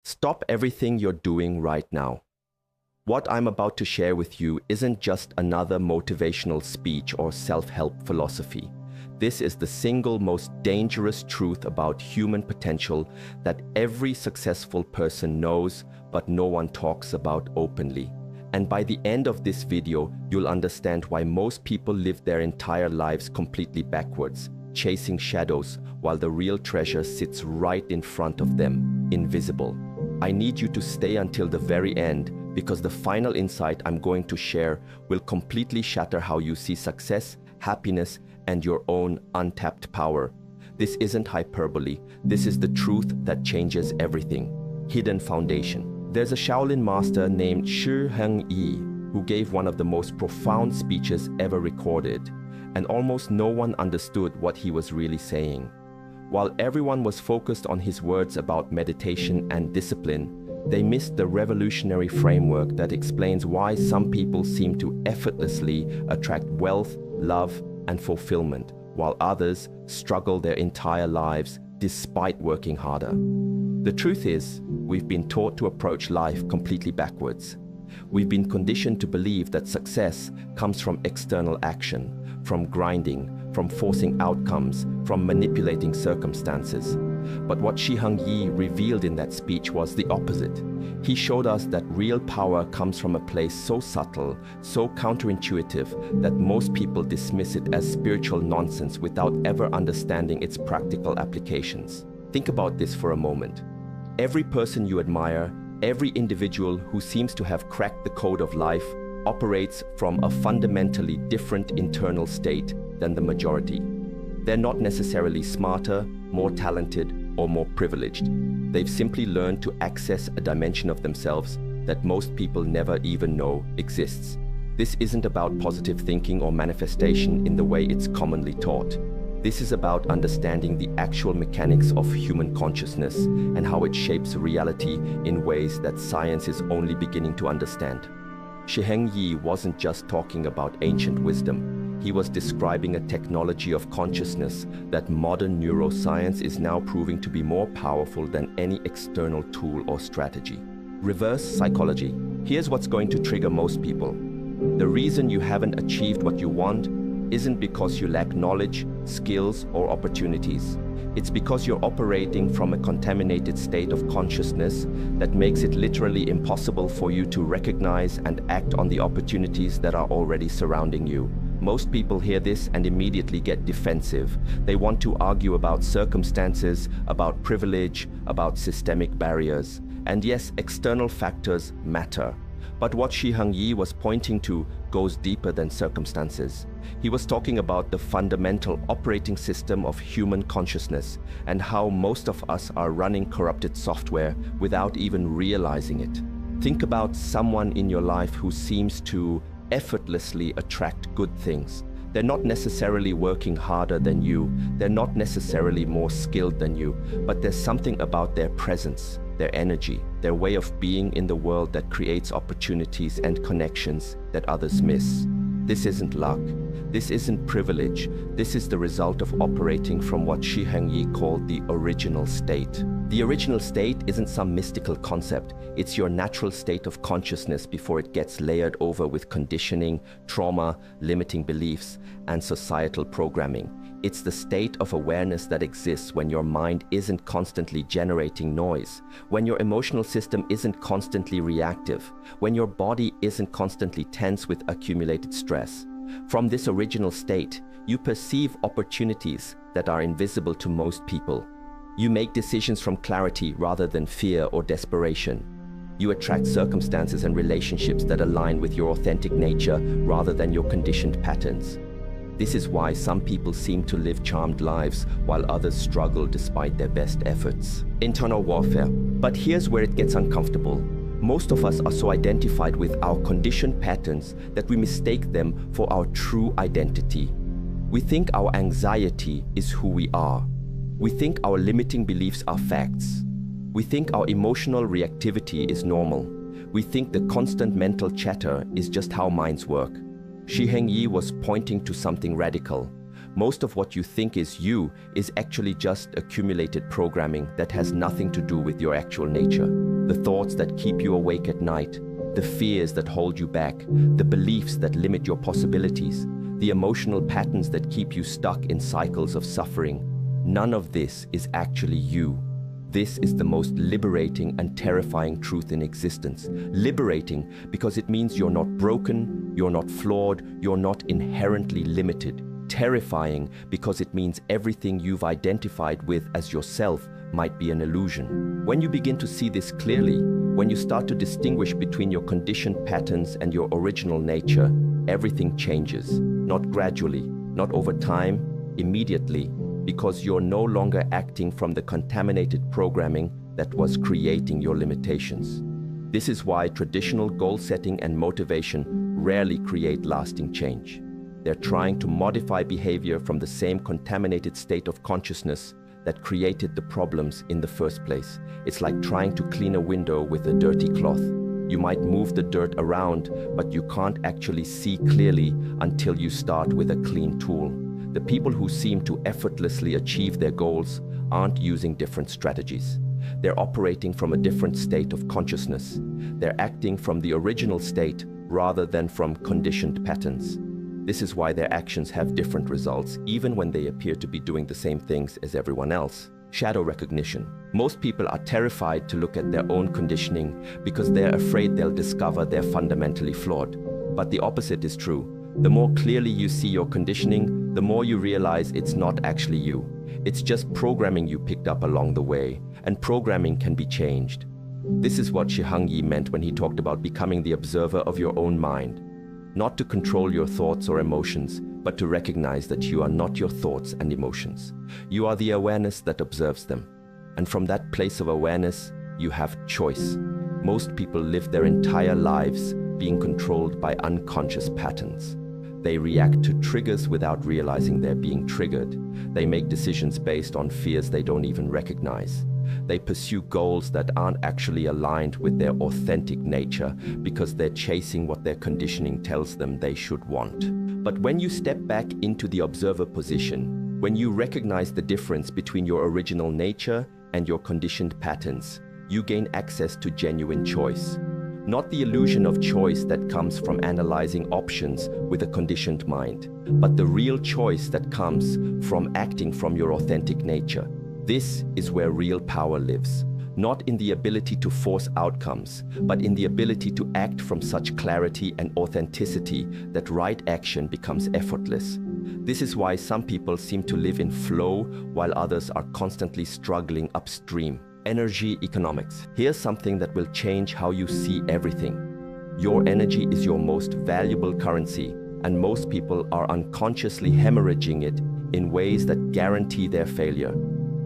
Stop everything you're doing right now. What I'm about to share with you isn't just another motivational speech or self-help philosophy. This is the single most dangerous truth about human potential that every successful person knows, but no one talks about openly. And by the end of this video, you'll understand why most people live their entire lives completely backwards, chasing shadows, while the real treasure sits right in front of them, invisible. I need you to stay until the very end, because the final insight I'm going to share will completely shatter how you see success, happiness, and your own untapped power. This isn't hyperbole. This is the truth that changes everything. Hidden foundation. There's a Shaolin master named Shi Heng Yi who gave one of the most profound speeches ever recorded, and almost no one understood what he was really saying. While everyone was focused on his words about meditation and discipline, they missed the revolutionary framework that explains why some people seem to effortlessly attract wealth, love, and fulfillment, while others struggle their entire lives despite working harder. The truth is, we've been taught to approach life completely backwards. We've been conditioned to believe that success comes from external action, from grinding, from forcing outcomes, from manipulating circumstances. But what Shi Heng Yi revealed in that speech was the opposite. He showed us that real power comes from a place so subtle, so counterintuitive, that most people dismiss it as spiritual nonsense without ever understanding its practical applications. Think about this for a moment. Every person you admire, every individual who seems to have cracked the code of life, operates from a fundamentally different internal state than the majority. They're not necessarily smarter, more talented, or more privileged. They've simply learned to access a dimension of themselves that most people never even know exists. This isn't about positive thinking or manifestation in the way it's commonly taught. This is about understanding the actual mechanics of human consciousness and how it shapes reality in ways that science is only beginning to understand. Shi Heng Yi wasn't just talking about ancient wisdom. He was describing a technology of consciousness that modern neuroscience is now proving to be more powerful than any external tool or strategy. Reverse psychology. Here's what's going to trigger most people. The reason you haven't achieved what you want isn't because you lack knowledge, skills, or opportunities. It's because you're operating from a contaminated state of consciousness that makes it literally impossible for you to recognize and act on the opportunities that are already surrounding you. Most people hear this and immediately get defensive. They want to argue about circumstances, about privilege, about systemic barriers. And yes, external factors matter. But what Shi Heng Yi was pointing to goes deeper than circumstances. He was talking about the fundamental operating system of human consciousness and how most of us are running corrupted software without even realizing it. Think about someone in your life who seems to effortlessly attract good things. They're not necessarily working harder than you. They're not necessarily more skilled than you, but there's something about their presence, their energy, their way of being in the world that creates opportunities and connections that others miss. This isn't luck. This isn't privilege. This is the result of operating from what Shi Heng Yi called the original state. The original state isn't some mystical concept. It's your natural state of consciousness before it gets layered over with conditioning, trauma, limiting beliefs, and societal programming. It's the state of awareness that exists when your mind isn't constantly generating noise, when your emotional system isn't constantly reactive, when your body isn't constantly tense with accumulated stress. From this original state, you perceive opportunities that are invisible to most people. You make decisions from clarity rather than fear or desperation. You attract circumstances and relationships that align with your authentic nature rather than your conditioned patterns. This is why some people seem to live charmed lives while others struggle despite their best efforts. Internal warfare. But here's where it gets uncomfortable. Most of us are so identified with our conditioned patterns that we mistake them for our true identity. We think our anxiety is who we are. We think our limiting beliefs are facts. We think our emotional reactivity is normal. We think the constant mental chatter is just how minds work. Shi Heng Yi was pointing to something radical. Most of what you think is you is actually just accumulated programming that has nothing to do with your actual nature. The thoughts that keep you awake at night, the fears that hold you back, the beliefs that limit your possibilities, the emotional patterns that keep you stuck in cycles of suffering. None of this is actually you. This is the most liberating and terrifying truth in existence. Liberating because it means you're not broken, you're not flawed, you're not inherently limited. Terrifying because it means everything you've identified with as yourself might be an illusion. When you begin to see this clearly, when you start to distinguish between your conditioned patterns and your original nature, everything changes. Not gradually, not over time, immediately, because you're no longer acting from the contaminated programming that was creating your limitations. This is why traditional goal setting and motivation rarely create lasting change. They're trying to modify behavior from the same contaminated state of consciousness that created the problems in the first place. It's like trying to clean a window with a dirty cloth. You might move the dirt around, but you can't actually see clearly until you start with a clean tool. The people who seem to effortlessly achieve their goals aren't using different strategies. They're operating from a different state of consciousness. They're acting from the original state rather than from conditioned patterns. This is why their actions have different results, even when they appear to be doing the same things as everyone else. Shadow recognition. Most people are terrified to look at their own conditioning because they're afraid they'll discover they're fundamentally flawed. But the opposite is true. The more clearly you see your conditioning, the more you realize it's not actually you. It's just programming you picked up along the way, and programming can be changed. This is what Shi Heng Yi meant when he talked about becoming the observer of your own mind. Not to control your thoughts or emotions, but to recognize that you are not your thoughts and emotions. You are the awareness that observes them. And from that place of awareness, you have choice. Most people live their entire lives being controlled by unconscious patterns. They react to triggers without realizing they're being triggered. They make decisions based on fears they don't even recognize. They pursue goals that aren't actually aligned with their authentic nature because they're chasing what their conditioning tells them they should want. But when you step back into the observer position, when you recognize the difference between your original nature and your conditioned patterns, you gain access to genuine choice. Not the illusion of choice that comes from analyzing options with a conditioned mind, but the real choice that comes from acting from your authentic nature. This is where real power lives, not in the ability to force outcomes, but in the ability to act from such clarity and authenticity that right action becomes effortless. This is why some people seem to live in flow while others are constantly struggling upstream. Energy economics. Here's something that will change how you see everything. Your energy is your most valuable currency, and most people are unconsciously hemorrhaging it in ways that guarantee their failure.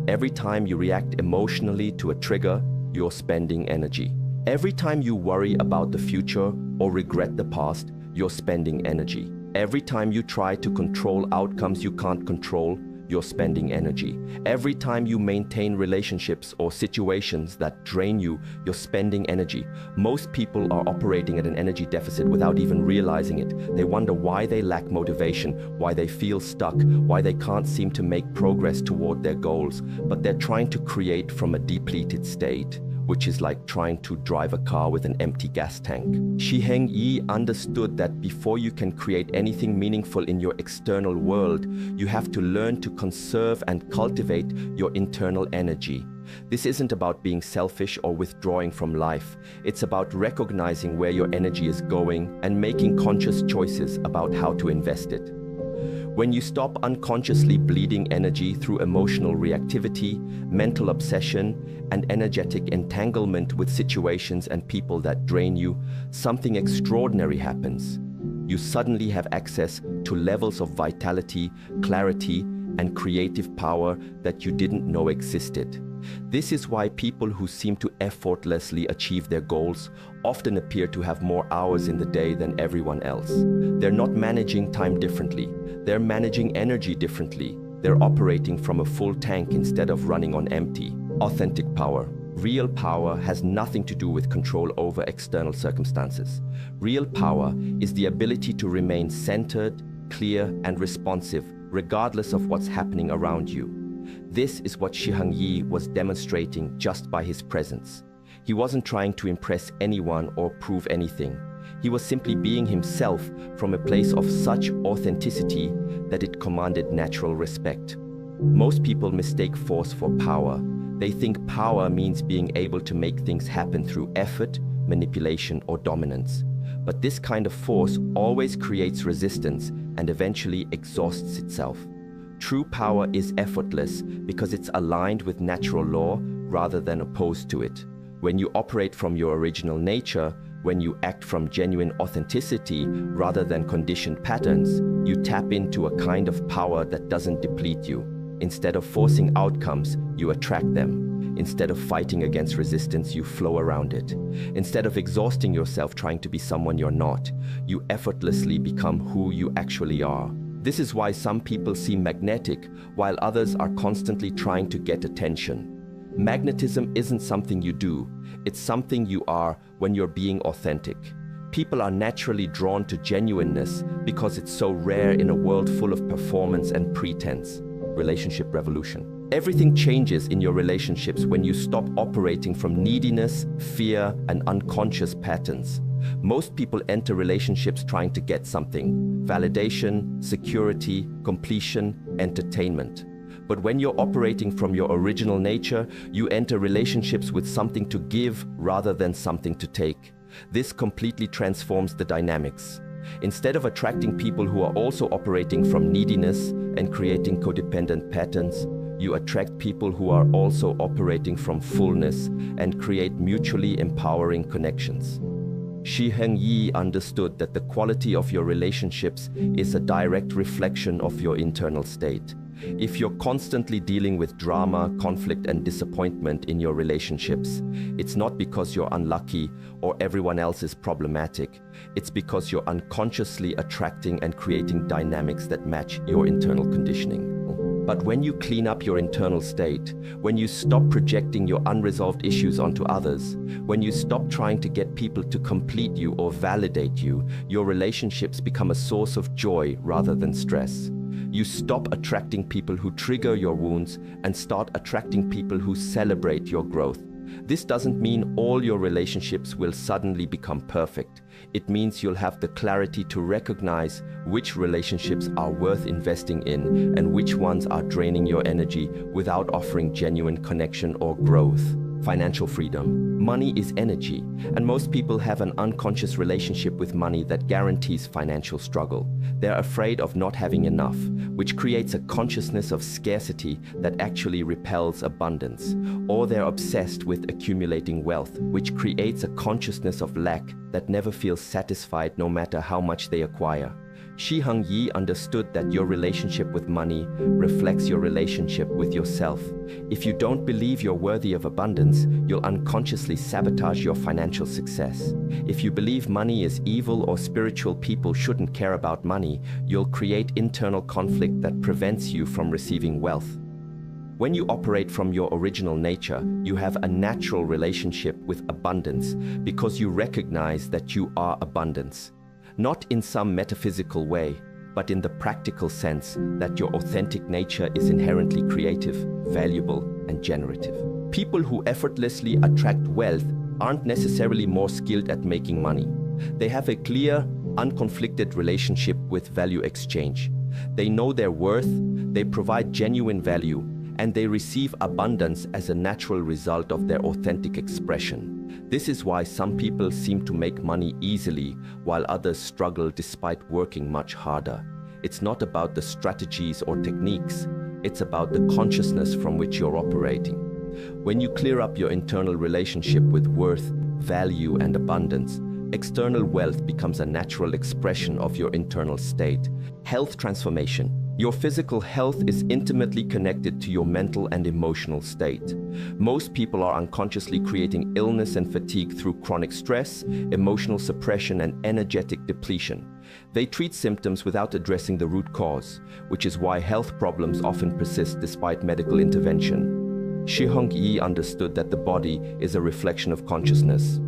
Every time you react emotionally to a trigger, you're spending energy. Every time you worry about the future or regret the past, you're spending energy. Every time you try to control outcomes you can't control, you're spending energy. Every time you maintain relationships or situations that drain you, you're spending energy. Most people are operating at an energy deficit without even realizing it. They wonder why they lack motivation, why they feel stuck, why they can't seem to make progress toward their goals. But they're trying to create from a depleted state, which is like trying to drive a car with an empty gas tank. Shi Heng Yi understood that before you can create anything meaningful in your external world, you have to learn to conserve and cultivate your internal energy. This isn't about being selfish or withdrawing from life. It's about recognizing where your energy is going and making conscious choices about how to invest it. When you stop unconsciously bleeding energy through emotional reactivity, mental obsession, and energetic entanglement with situations and people that drain you, something extraordinary happens. You suddenly have access to levels of vitality, clarity, and creative power that you didn't know existed. This is why people who seem to effortlessly achieve their goals often appear to have more hours in the day than everyone else. They're not managing time differently. They're managing energy differently. They're operating from a full tank instead of running on empty. Authentic power. Real power has nothing to do with control over external circumstances. Real power is the ability to remain centered, clear, and responsive regardless of what's happening around you. This is what Shi Heng Yi was demonstrating just by his presence. He wasn't trying to impress anyone or prove anything. He was simply being himself from a place of such authenticity that it commanded natural respect. Most people mistake force for power. They think power means being able to make things happen through effort, manipulation, or dominance. But this kind of force always creates resistance and eventually exhausts itself. True power is effortless because it's aligned with natural law rather than opposed to it. When you operate from your original nature, when you act from genuine authenticity rather than conditioned patterns, you tap into a kind of power that doesn't deplete you. Instead of forcing outcomes, you attract them. Instead of fighting against resistance, you flow around it. Instead of exhausting yourself trying to be someone you're not, you effortlessly become who you actually are. This is why some people seem magnetic, while others are constantly trying to get attention. Magnetism isn't something you do, it's something you are when you're being authentic. People are naturally drawn to genuineness because it's so rare in a world full of performance and pretense. Relationship revolution. Everything changes in your relationships when you stop operating from neediness, fear, and unconscious patterns. Most people enter relationships trying to get something: validation, security, completion, entertainment. But when you're operating from your original nature, you enter relationships with something to give rather than something to take. This completely transforms the dynamics. Instead of attracting people who are also operating from neediness and creating codependent patterns, you attract people who are also operating from fullness and create mutually empowering connections. Shi Heng Yi understood that the quality of your relationships is a direct reflection of your internal state. If you're constantly dealing with drama, conflict, and disappointment in your relationships, it's not because you're unlucky or everyone else is problematic. It's because you're unconsciously attracting and creating dynamics that match your internal conditioning. But when you clean up your internal state, when you stop projecting your unresolved issues onto others, when you stop trying to get people to complete you or validate you, your relationships become a source of joy rather than stress. You stop attracting people who trigger your wounds and start attracting people who celebrate your growth. This doesn't mean all your relationships will suddenly become perfect. It means you'll have the clarity to recognize which relationships are worth investing in and which ones are draining your energy without offering genuine connection or growth. Financial freedom. Money is energy, and most people have an unconscious relationship with money that guarantees financial struggle. They're afraid of not having enough, which creates a consciousness of scarcity that actually repels abundance. Or they're obsessed with accumulating wealth, which creates a consciousness of lack that never feels satisfied no matter how much they acquire. Shi Heng Yi understood that your relationship with money reflects your relationship with yourself. If you don't believe you're worthy of abundance, you'll unconsciously sabotage your financial success. If you believe money is evil or spiritual people shouldn't care about money, you'll create internal conflict that prevents you from receiving wealth. When you operate from your original nature, you have a natural relationship with abundance because you recognize that you are abundance. Not in some metaphysical way, but in the practical sense that your authentic nature is inherently creative, valuable, and generative. People who effortlessly attract wealth aren't necessarily more skilled at making money. They have a clear, unconflicted relationship with value exchange. They know their worth, they provide genuine value, and they receive abundance as a natural result of their authentic expression. This is why some people seem to make money easily, while others struggle despite working much harder. It's not about the strategies or techniques, it's about the consciousness from which you're operating. When you clear up your internal relationship with worth, value, and abundance, external wealth becomes a natural expression of your internal state. Health transformation. Your physical health is intimately connected to your mental and emotional state. Most people are unconsciously creating illness and fatigue through chronic stress, emotional suppression, and energetic depletion. They treat symptoms without addressing the root cause, which is why health problems often persist despite medical intervention. Shi Heng Yi understood that the body is a reflection of consciousness.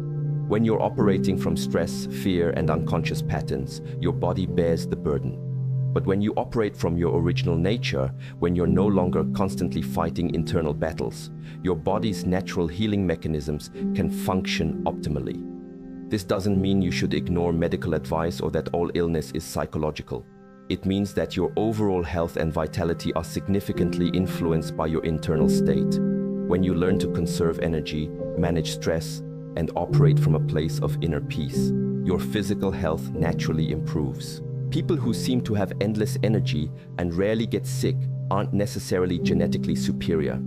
When you're operating from stress, fear, and unconscious patterns, your body bears the burden. But when you operate from your original nature, when you're no longer constantly fighting internal battles, your body's natural healing mechanisms can function optimally. This doesn't mean you should ignore medical advice or that all illness is psychological. It means that your overall health and vitality are significantly influenced by your internal state. When you learn to conserve energy, manage stress, and operate from a place of inner peace, your physical health naturally improves. People who seem to have endless energy and rarely get sick aren't necessarily genetically superior.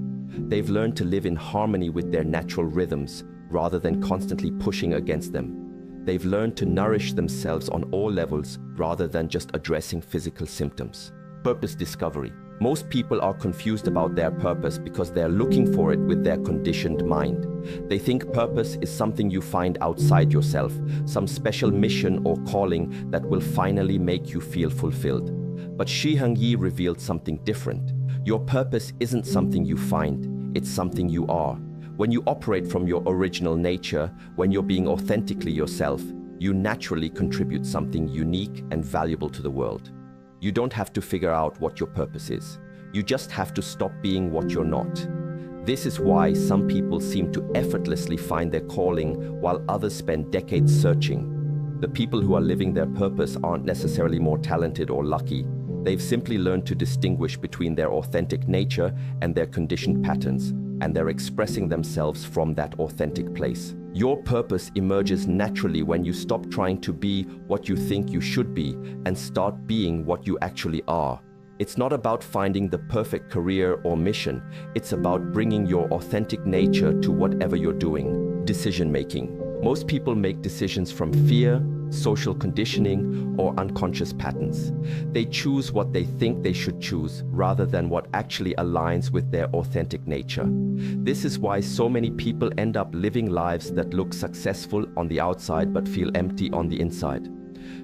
They've learned to live in harmony with their natural rhythms rather than constantly pushing against them. They've learned to nourish themselves on all levels rather than just addressing physical symptoms. Purpose discovery. Most people are confused about their purpose because they're looking for it with their conditioned mind. They think purpose is something you find outside yourself, some special mission or calling that will finally make you feel fulfilled. But Shi Heng Yi revealed something different. Your purpose isn't something you find, it's something you are. When you operate from your original nature, when you're being authentically yourself, you naturally contribute something unique and valuable to the world. You don't have to figure out what your purpose is. You just have to stop being what you're not. This is why some people seem to effortlessly find their calling while others spend decades searching. The people who are living their purpose aren't necessarily more talented or lucky. They've simply learned to distinguish between their authentic nature and their conditioned patterns, and they're expressing themselves from that authentic place. Your purpose emerges naturally when you stop trying to be what you think you should be and start being what you actually are. It's not about finding the perfect career or mission. It's about bringing your authentic nature to whatever you're doing. Decision making. Most people make decisions from fear, social conditioning, or unconscious patterns. They choose what they think they should choose rather than what actually aligns with their authentic nature. This is why so many people end up living lives that look successful on the outside but feel empty on the inside.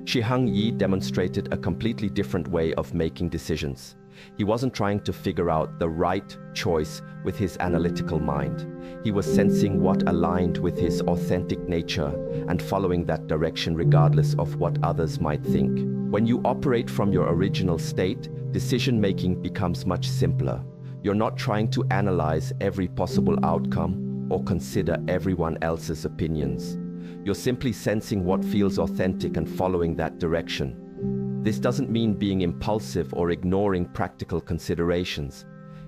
Shi Heng Yi demonstrated a completely different way of making decisions. He wasn't trying to figure out the right choice with his analytical mind. He was sensing what aligned with his authentic nature and following that direction regardless of what others might think. When you operate from your original state, decision-making becomes much simpler. You're not trying to analyze every possible outcome or consider everyone else's opinions. You're simply sensing what feels authentic and following that direction. This doesn't mean being impulsive or ignoring practical considerations.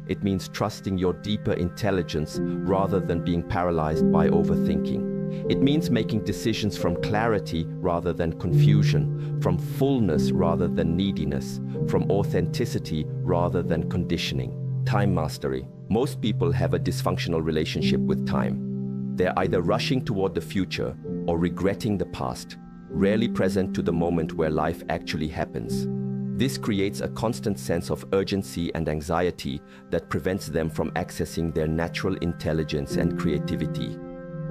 It means trusting your deeper intelligence rather than being paralyzed by overthinking. It means making decisions from clarity rather than confusion, from fullness rather than neediness, from authenticity rather than conditioning. Time mastery. Most people have a dysfunctional relationship with time. They're either rushing toward the future or regretting the past, rarely present to the moment where life actually happens. This creates a constant sense of urgency and anxiety that prevents them from accessing their natural intelligence and creativity.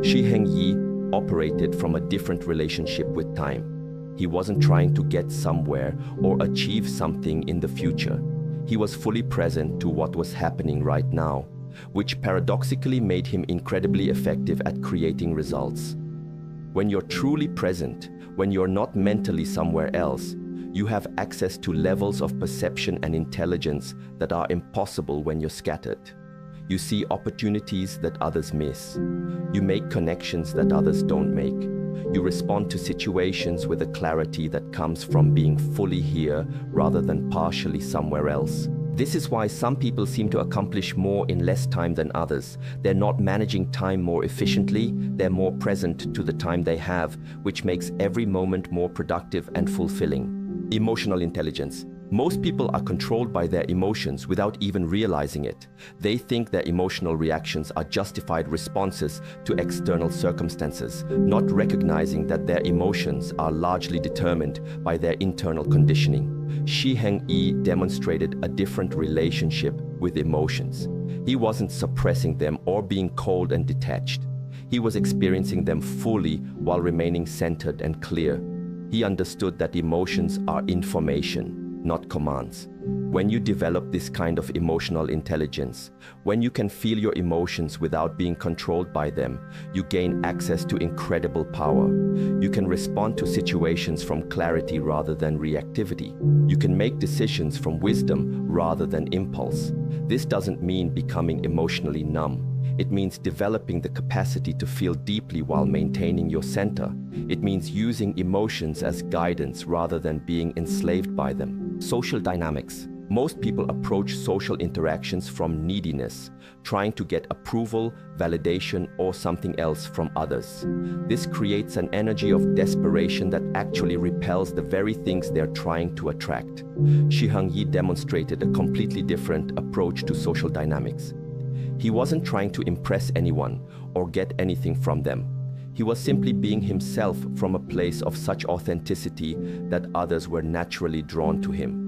Shi Heng Yi operated from a different relationship with time. He wasn't trying to get somewhere or achieve something in the future. He was fully present to what was happening right now, which paradoxically made him incredibly effective at creating results. When you're truly present, when you're not mentally somewhere else, you have access to levels of perception and intelligence that are impossible when you're scattered. You see opportunities that others miss. You make connections that others don't make. You respond to situations with a clarity that comes from being fully here rather than partially somewhere else. This is why some people seem to accomplish more in less time than others. They're not managing time more efficiently, they're more present to the time they have, which makes every moment more productive and fulfilling. Emotional intelligence. Most people are controlled by their emotions without even realizing it. They think their emotional reactions are justified responses to external circumstances, not recognizing that their emotions are largely determined by their internal conditioning. Shi Heng Yi demonstrated a different relationship with emotions. He wasn't suppressing them or being cold and detached. He was experiencing them fully while remaining centered and clear. He understood that emotions are information, not commands. When you develop this kind of emotional intelligence, when you can feel your emotions without being controlled by them, you gain access to incredible power. You can respond to situations from clarity rather than reactivity. You can make decisions from wisdom rather than impulse. This doesn't mean becoming emotionally numb. It means developing the capacity to feel deeply while maintaining your center. It means using emotions as guidance rather than being enslaved by them. Social dynamics. Most people approach social interactions from neediness, trying to get approval, validation, or something else from others. This creates an energy of desperation that actually repels the very things they're trying to attract. Shi Heng Yi demonstrated a completely different approach to social dynamics. He wasn't trying to impress anyone or get anything from them. He was simply being himself from a place of such authenticity that others were naturally drawn to him.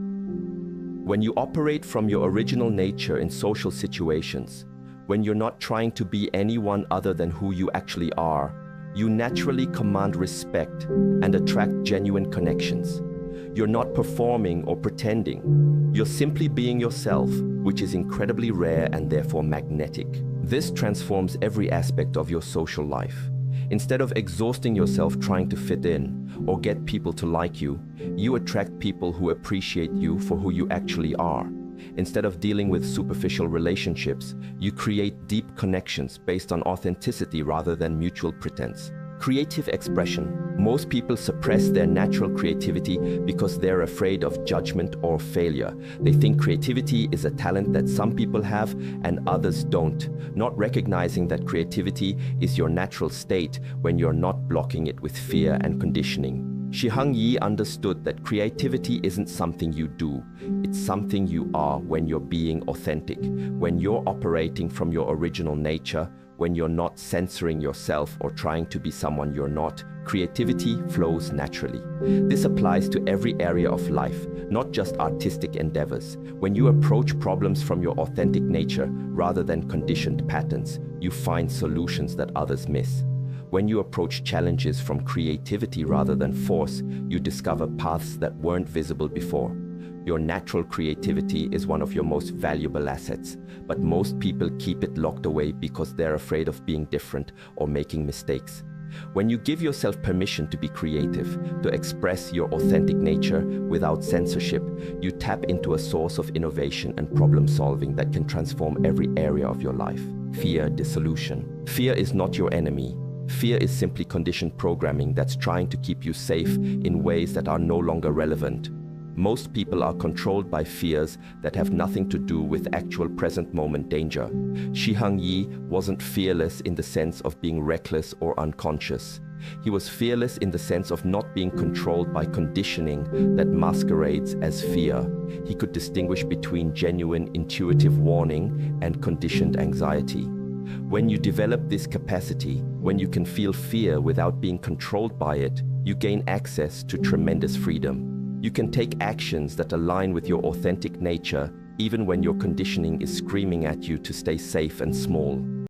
When you operate from your original nature in social situations, when you're not trying to be anyone other than who you actually are, you naturally command respect and attract genuine connections. You're not performing or pretending. You're simply being yourself, which is incredibly rare and therefore magnetic. This transforms every aspect of your social life. Instead of exhausting yourself trying to fit in or get people to like you, you attract people who appreciate you for who you actually are. Instead of dealing with superficial relationships, you create deep connections based on authenticity rather than mutual pretense. Creative expression. Most people suppress their natural creativity because they're afraid of judgment or failure. They think creativity is a talent that some people have and others don't, not recognizing that creativity is your natural state when you're not blocking it with fear and conditioning. Shi Heng Yi understood that creativity isn't something you do, it's something you are when you're being authentic, when you're operating from your original nature, when you're not censoring yourself or trying to be someone you're not. Creativity flows naturally. This applies to every area of life, not just artistic endeavors. When you approach problems from your authentic nature rather than conditioned patterns, you find solutions that others miss. When you approach challenges from creativity rather than force, you discover paths that weren't visible before. Your natural creativity is one of your most valuable assets, but most people keep it locked away because they're afraid of being different or making mistakes. When you give yourself permission to be creative, to express your authentic nature without censorship, you tap into a source of innovation and problem solving that can transform every area of your life. Fear, dissolution. Fear is not your enemy. Fear is simply conditioned programming that's trying to keep you safe in ways that are no longer relevant. Most people are controlled by fears that have nothing to do with actual present moment danger. Shi Heng Yi wasn't fearless in the sense of being reckless or unconscious. He was fearless in the sense of not being controlled by conditioning that masquerades as fear. He could distinguish between genuine intuitive warning and conditioned anxiety. When you develop this capacity, when you can feel fear without being controlled by it, you gain access to tremendous freedom. You can take actions that align with your authentic nature, even when your conditioning is screaming at you to stay safe and small.